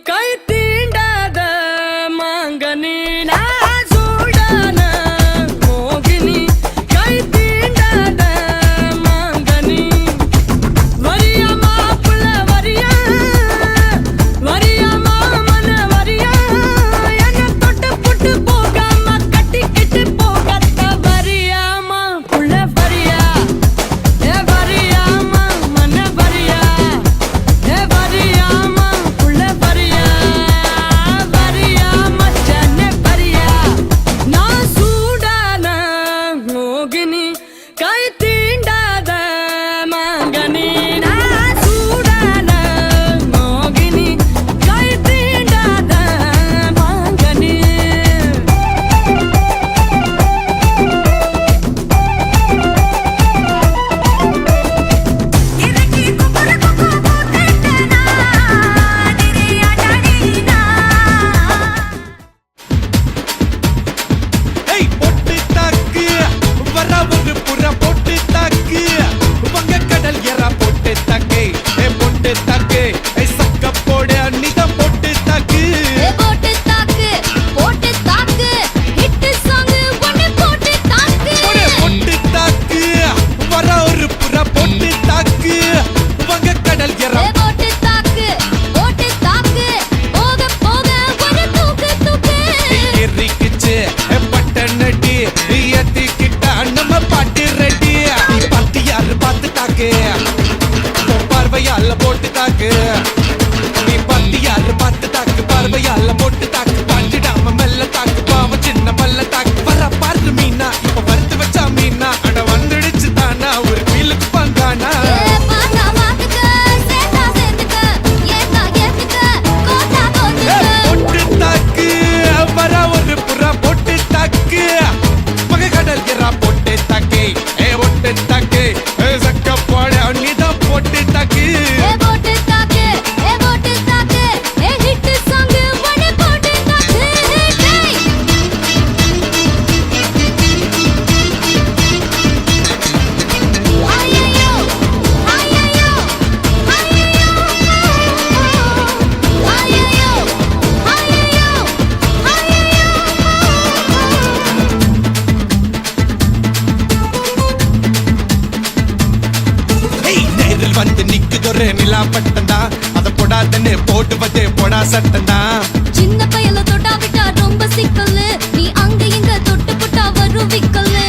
கை தீண்டாத மாங்கனி நான் சூடான மோகினி கை தீண்டாத மாங்கனி வரியா மாப்பிள்ள வரியா வரியா மாமன வரியா என்ன தொட்டு புட்டு போகாம கட்டிக்கிட்டு போகத்த வரியா மாப்பிள்ள வரியா ஏ வரியா மாமன வரியா ஏ வரியா மாப்பிள்ள வரியா வரியா மச்சானே வரியா நான் சூடான மோகினி கை தீண்டாத மாங்கனி நான் சூடான மோகினி கை தீண்டாத மாங்கனி இறக்கி குப்புற குப்பு போட்டுட்டனா திரியாடடினா ஏய் பொட்டு தாக்கு வர ஒரு புற பொட்டு தாக்கு வங்க கடல் எறா பொட்டு தாக்கு ஏ பொட்டு தாக்கு ஏய் சக்க போடு நிதம் பொட்டு தாக்கு போட்டு தாக்கு ஹிட் சாங் ஒன்னு போட்டு தாக்கு பொட்டு தாக்கு வர ஒரு புற பொட்டு தாக்கு வங்க கடல் எறா போட்டு தாக்கு போக போக ஒரு தூக்கு எரிக்குச்சு பட்டனடி ஏத்திக்கிட்டா நம்ம பாட்டு ரெடி நீ பாட்டு யாரு பார்த்து தாக்கு பார்வையால போட்டு தாக்கு நீ பாட்டு யாரு பார்த்து தாக்கு பார்வையால போட்டு தாக்கு பாஞ்சிடாம மெல்ல தாக்கு பாவம் சின்ன பல்ல தாக்கு வர பாரு மீனா இப்ப வறுத்து வச்சா மீனா அட வந்துடுச்சு தானா ஒரு ஃபீலுக்கு பந்தானா பாத்தா பாத்துக்க சேத்தா சேத்துக்க ஏத்தா ஏத்துக்க கோத்தா கோத்துக்க பொட்டு தாக்கு வர ஒரு புறா பொட்டு தாக்கு மக கடல் எறா பொட்டு தாக்கு ஏ பொட்டு தாக்கு ஏ சக்க போட நீதான் பொட்டு தாக்கு போட்டு தாக்கு ஹிட் சாங் ஒன்னு போட்டு தாக்கு ஐயோ ஐயோ ஐயோ ஏய் நேரில் வந்து நிக்குதொரு நிலா பட்டந்தா அத போடாதன்னு போடுவது போடா சட்டந்தா சின்ன பையல தொட்டா விட்டா ரொம்ப சிக்கல்லு நீ அங்க இங்க தொட்டு புட்டா வரும் விக்கல்லு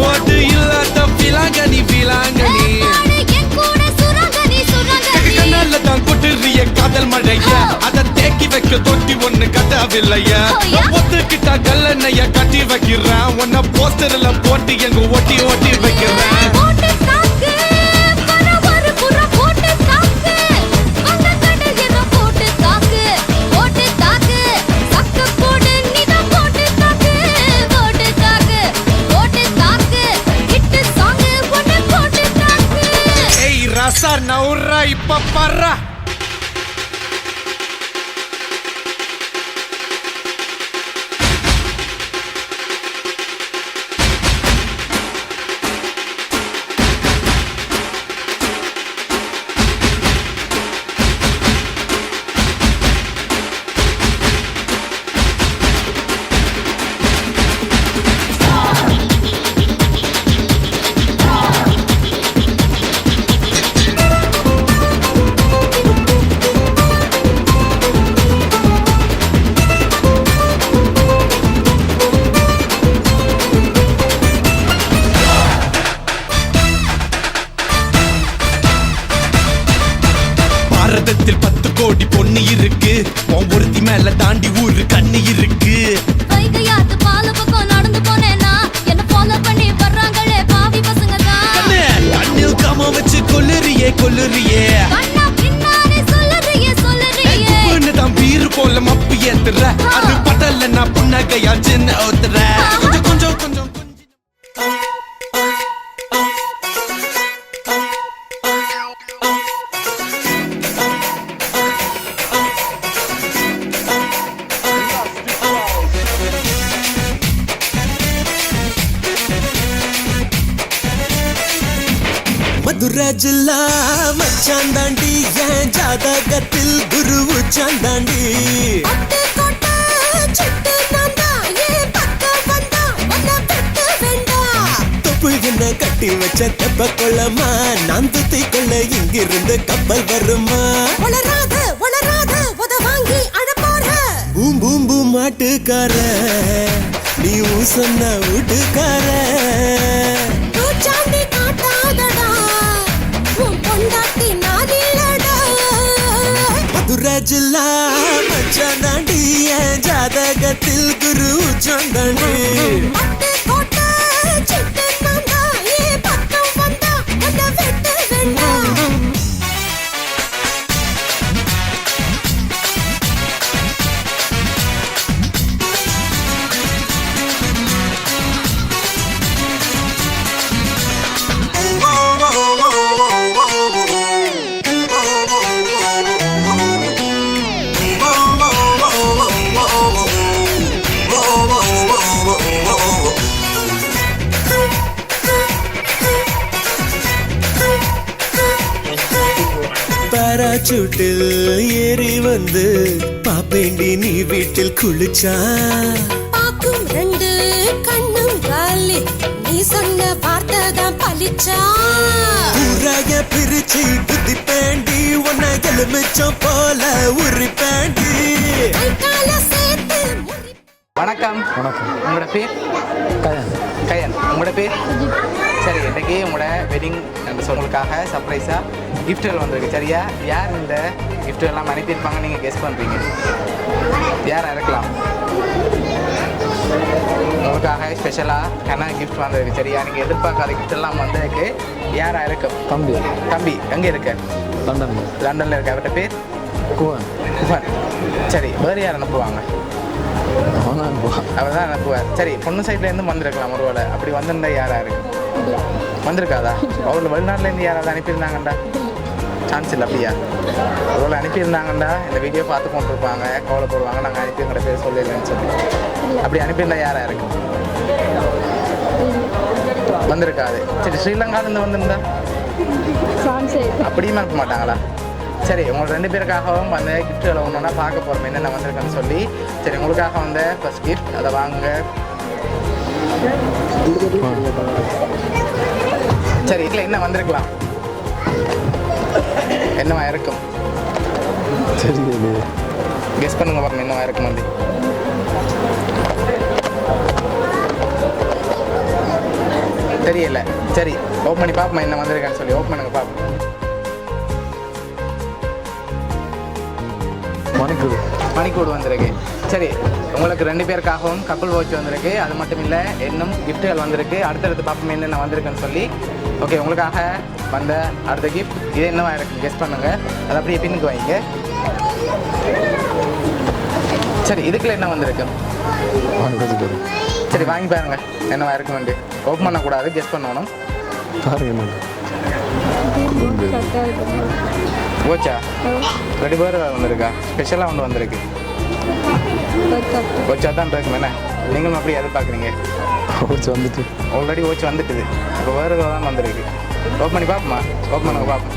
ஓடு இல்லாத பிலாங்கனி பிலாங்கனி என் கூட சுரங்கனி கண்ணால தான் கொட்டுறிய காதல் மழைய அத தேக்கி வைக்க தொட்டி ஒண்ணு கதவில்லைய ஓயா? ஒத்துக்கிட்டா கல்லணைய கட்டி வைக்கிறேன் உன்ன போஸ்டர்ல போட்டு எங்க ஒட்டி ஒட்டி வைக்கிறேன் போட்டு தாக்கு வர ஒரு புற போட்டு தாக்கு வந்த கடல் என போட்டு தாக்கு சக்க போடு நீதான் போட்டு தாக்கு ஹிட் சாங் ஒன்னு போட்டு தாக்கு ஏய் ரசா நவுரா இப்ப பர்றா பாரதத்தில் 10 கோடி பொண்ணு இருக்கு உன் ஒருத்தி மேல தாண்டி ஊரு கண்ணு இருக்கு வைகையாத்து பால பக்கம் நடந்து போனேனா என்ன ஃபாலோ பண்ணி வர்றாங்களே பாவி பசங்க தான் கண்ணில் கம வச்சு கொல்லுறியே கண்ணா பின்னாடி சொல்லுறியே உப்புன்னு தான் பீரு போல மப்பு ஏத்துற அது படல நான் புன்னகையா சின்ன ஓத்துற கொஞ்சம் கொஞ்சம் கொஞ்சம் மதுர மதுராஜில்லா மச்சான் தாண்டி என் ஜாதகத்தில் குரு உச்சான் தாண்டி அட்டை கோட்டை சிட்டு நான்தா ஏன் பக்கம் வந்தா உன்னை விட்டு வேண்டாம் தொப்புள் என்ன கட்டி வச்ச தெப்ப கொள்ளமா நான் துத்தி கொள்ள இங்கிருந்து கப்பல் வருமா வளராத வளராத உத வாங்கி அழப்பார பூம் பூம் பூம் மாட்டுக்கார நீ சொன்ன வீட்டுக்கார பூச்சாண்டி காட்டாதடா உன் பொண்டாட்டி நான் இல்லடா மதுராஜில்லா மச்சான் தாண்டி என் ஜாதகத்தில் குரு உச்சான் தாண்டி அட்டை கோட்டை சிட்டு நான்தா ஏன் பக்கம் வந்தா உன்னை விட்டு வேண்டாம் பாராசூட்டில் ஏறி வந்து பாப்பேண்டி நீ வீட்டில் குளிச்சா பாக்கும் ரெண்டு கண்ணும் காலி நீ சொன்ன வார்த்தை தான் பலிச்சா ஊராய பிரிச்சு புத்தி பேண்டி உன்னை எலுமிச்சம் போல உரி பேண்டி கை கால சேர்த்து முறி வணக்கம். உங்களோட பேர்? கயன். உங்களோட பேர்? சரி, இன்றைக்கி உங்களோட வெட்டிங் உங்களுக்காக சர்ப்ரைஸாக கிஃப்ட்டுகள் வந்திருக்கு. சரியா? யார் இந்த gift எல்லாம் அனுப்பியிருப்பாங்க நீங்கள் கெஸ் பண்ணுறீங்க? யாராக இருக்கலாம்? உங்களுக்காக ஸ்பெஷலாக கனா கிஃப்ட் வந்திருக்கு. சரியா? நீங்கள் எதிர்பார்க்காத gift எல்லாம் வந்திருக்கு. யாராக இருக்கும்? தம்பி எங்கே இருக்க? லண்டனில் இருக்க. அவர்கிட்ட பேர்? குவன். சரி, வேறு யார் அனுப்புவாங்க? அவர் தான் அனுப்புவார். சரி, பொண்ணு சைட்லேருந்து வந்திருக்கலாம் ஒருவேளை. அப்படி வந்திருந்தா யாராக இருக்கு? வந்திருக்காதா? அவர்கள் வெளிநாட்டிலேருந்து யாராவது அனுப்பியிருந்தாங்கண்டா? சான்ஸ் இல்லை. அப்படியா? ஒருவேளை அனுப்பியிருந்தாங்கண்டா இந்த வீடியோ பார்த்து கொண்டிருப்பாங்க, கவலைப்படுவாங்க, நாங்கள் அனுப்பி எங்கள்கிட்ட பேர் சொல்லிடலன்னு சொல்லி. அப்படி அனுப்பியிருந்தா யாராக இருக்கு? வந்திருக்காது. சரி, ஸ்ரீலங்காலேருந்து வந்திருந்தா அப்படியும் அனுப்ப மாட்டாங்களா? சரி, உங்களுக்கு ரெண்டு பேருக்காகவும் அந்த கிஃப்ட்டுகளை ஒன்றுனா பார்க்க போகிறோம் என்னென்ன வந்திருக்குன்னு சொல்லி. சரி, உங்களுக்காக வந்த ஃபர்ஸ்ட் கிஃப்ட் அதை வாங்க. சரி, இதில் என்ன வந்திருக்கலாம்? என்னவா இருக்கும்? கெஸ் பண்ணுங்க பாருங்க, என்னவா இருக்கும் வந்து. தெரியல. சரி, ஓப்பன் பண்ணி பார்ப்போம் என்ன வந்திருக்கான்னு சொல்லி. ஓப்பன் பண்ணுங்க பார்ப்போம். மணிக்கூடு வந்திருக்கு. சரி, உங்களுக்கு ரெண்டு பேருக்காகவும் கப்பல் வாட்ச் வந்திருக்கு. அது மட்டும் இல்லை, இன்னும் கிஃப்ட்டுகள் வந்திருக்கு. அடுத்தடுத்து பார்ப்போம் என்னென்ன வந்திருக்குன்னு சொல்லி. ஓகே, உங்களுக்காக வந்த அடுத்த கிஃப்ட் இது என்னவா இருக்கு கெஸ் பண்ணுங்கள். அது அப்படியே பின்னுக்கு வாங்கிங்க. சரி, இதுக்குள்ள என்ன வந்திருக்கு? சரி, வாங்கி பாருங்க என்னவா இருக்கு வந்து. ஓப்பன் பண்ணக்கூடாது, கெஸ் பண்ணணும். ஓச்சா ரெண்டு பேர் வந்திருக்கா? ஸ்பெஷலாக ஒன்று வந்திருக்கு. ஓச்சா தான் இருக்கும் என்ன? நீங்களும் அப்படி எதிர்பார்க்குறீங்க? வந்துட்டு ஆல்ரெடி ஓச்சு வந்துட்டுது. இப்போ வேறு தான் வந்திருக்கு. ஓப்பன் பண்ணி பார்ப்போமா? ஓப்பன் பண்ணுங்க பார்ப்போம்.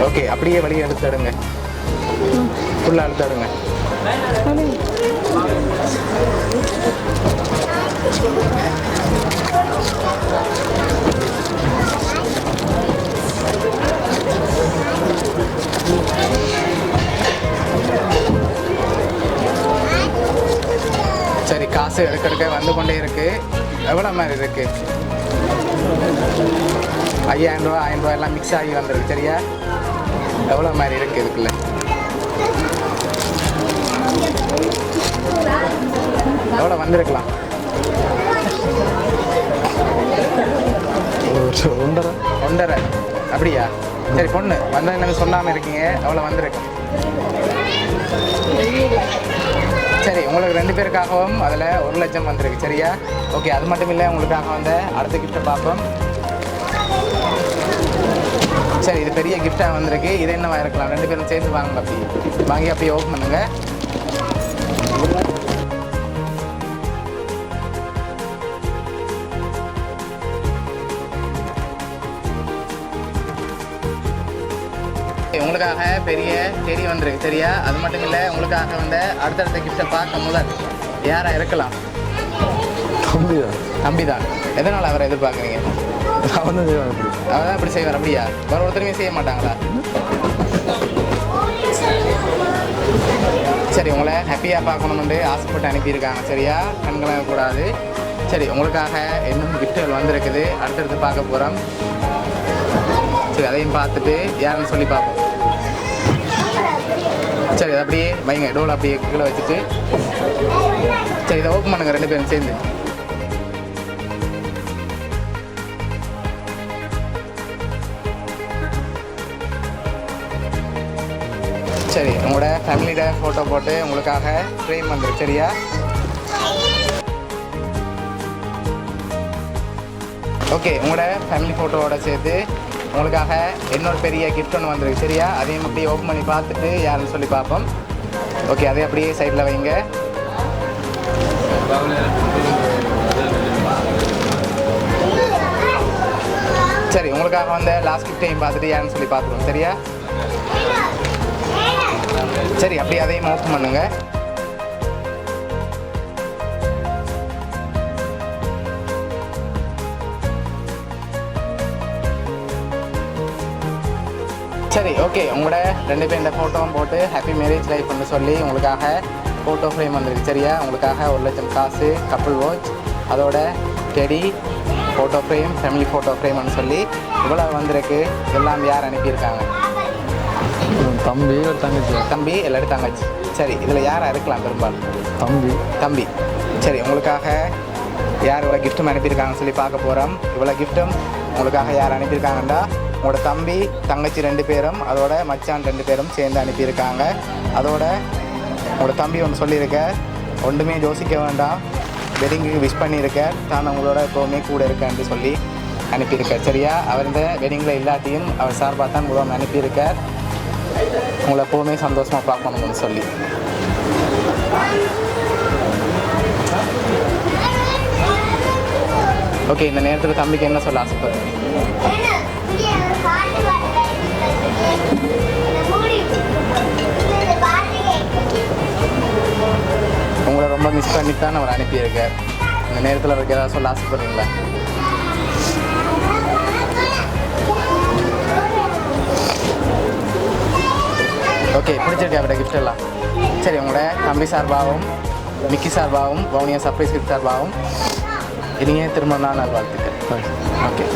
ஓகே, அப்படியே வெளியே எடுத்துடுங்க. ஃபுல்லாக எடுத்துடுங்க. சரி, காசு எடுக்க வந்து கொண்டே இருக்கு. எவ்வளோ மாதிரி இருக்கு? 5000 ரூபா 1000 ரூபா எல்லாம் மிக்ஸ் ஆகி வந்திருக்கு. சரியா? எவ்வளோ மாதிரி இருக்கு இதுக்குள்ள? எவ்வளோ வந்திருக்கலாம்? 1.5. அப்படியா? சரி, பொண்ணு வந்ததுன்னு சொல்லாமல் இருக்கீங்க. எவ்வளோ வந்திருக்கு? சரி, உங்களுக்கு ரெண்டு பேருக்காகவும் அதில் 1 லட்சம் வந்திருக்கு. சரியா? ஓகே, அது மட்டும் இல்லை, உங்களுக்காக வந்து அடுத்த கிஃப்ட்டை பார்ப்போம். சரி, இது பெரிய கிஃப்டாக வந்திருக்கு. இது என்னவா இருக்கலாம்? ரெண்டு பேரும் சேர்ந்து வாங்க. அப்படி வாங்கி அப்படியே ஓப்பன் பண்ணுங்க. உங்களுக்காக பெரிய செடி வந்திருக்கு சரியா? அது மட்டும் இல்லை, உங்களுக்காக வந்து அடுத்தடுத்த கிஃப்ட்டை பார்க்க முதல் யாராக இருக்கலாம்? தம்பி தான். எதனால் அவரை எதிர்பார்க்குறீங்க? அவர் தான் இப்படி செய்வார் அப்படியா? வேறு ஒருத்தருமே செய்ய மாட்டாங்களா? சரி, உங்களை ஹாப்பியாக பார்க்கணுமென்று ஆசைப்பட்டு அனுப்பியிருக்காங்க சரியா? கண்களை கூடாது. சரி, உங்களுக்காக இன்னும் கிஃப்ட்டுகள் வந்திருக்குது, அடுத்தடுத்து பார்க்க போகிறோம். சரி, அதையும் பார்த்துட்டு யாருன்னு சொல்லி பார்ப்போம். சரி, அதை அப்படியே வைங்க, டோல் அப்படியே கீழே வச்சுட்டு. சரி, இதை ஓப்பன் பண்ணுங்க 2 பேரும் சேர்ந்து. சரி, உங்களோட ஃபேமிலியோட ஃபோட்டோ போட்டு உங்களுக்காக ஃப்ரேம் வந்துருக்கு சரியா? ஓகே, உங்களோட ஃபேமிலி ஃபோட்டோவோட சேர்த்து உங்களுக்காக இன்னொரு பெரிய கிஃப்ட் ஒன்று வந்துருக்கு சரியா? அதையும் அப்படியே ஓப்பன் பண்ணி பார்த்துட்டு யாருன்னு சொல்லி பார்ப்போம். ஓகே, அதே அப்படியே சைடில் வைங்க. சரி, உங்களுக்காக வந்த லாஸ்ட் கிஃப்டையும் பார்த்துட்டு யாருன்னு சொல்லி பார்த்துருவோம் சரியா? சரி, அப்படியே அதையும் ஓப்பன் பண்ணுங்க. சரி, ஓகே, உங்களோட 2 பேர் இந்த ஃபோட்டோவும் போட்டு ஹாப்பி மேரேஜ் லைஃப்னு சொல்லி உங்களுக்காக ஃபோட்டோ ஃப்ரேம் வந்துருக்கு சரியா? உங்களுக்காக 1 லட்சம் காசு, கப்புள் வாட்ச், அதோட teddy, photo frame, family photo ஃப்ரேம்னு சொல்லி இவ்வளோ வந்திருக்கு. எல்லாம் யார் அனுப்பியிருக்காங்க? தம்பி எல்லாரும் தங்கச்சி. சரி, இதில் யாராக இருக்கலாம் பெரும்பாலும்? தம்பி. சரி, உங்களுக்காக யார் இவ்வளோ கிஃப்ட்டும் அனுப்பியிருக்காங்கன்னு சொல்லி பார்க்க போகிறோம். இவ்வளோ கிஃப்ட்டும் உங்களுக்காக யார் அனுப்பியிருக்காங்கண்டா உங்களோட தம்பி தங்கச்சி 2 பேரும் அதோட மச்சான் 2 பேரும் சேர்ந்து அனுப்பியிருக்காங்க. அதோட உங்களோட தம்பி ஒன்று சொல்லியிருக்க, ஒன்றுமே யோசிக்க வேண்டாம், வெட்டிங்குக்கு விஷ் பண்ணியிருக்க, தான் உங்களோட எப்போவுமே கூட இருக்கேன்னு சொல்லி அனுப்பியிருக்கார் சரியா? அவர் இந்த வெட்டிங்கில் இல்லாட்டியும் அவர் சார்பாக தான் உங்களை அனுப்பியிருக்கார், உங்களை எப்போவுமே சந்தோஷமாக பார்க்கணும்னு சொல்லி. ஓகே, இந்த நேரத்தில் தம்பிக்கு என்ன சொல்ல ஆசைப்படுறீங்க? உங்களை ரொம்ப மிஸ் பண்ணித்தான் அவர் அனுப்பியிருக்கார். இந்த நேரத்தில் அவருக்கு ஏதாவது சொல்ல ஆசைப்படுறீங்களா? ஓகே, பிடிச்சிருக்கு அவரோட கிஃப்ட் எல்லாம். சரி, உங்களோட தம்பி சார்பாகவும் மிக்கி சார்பாகவும் வவுனியா சர்ப்ரைஸ் கிஃப்ட் சார்பாகவும் இனிய திருமண நாள் வாழ்த்துக்கள். ஓகே.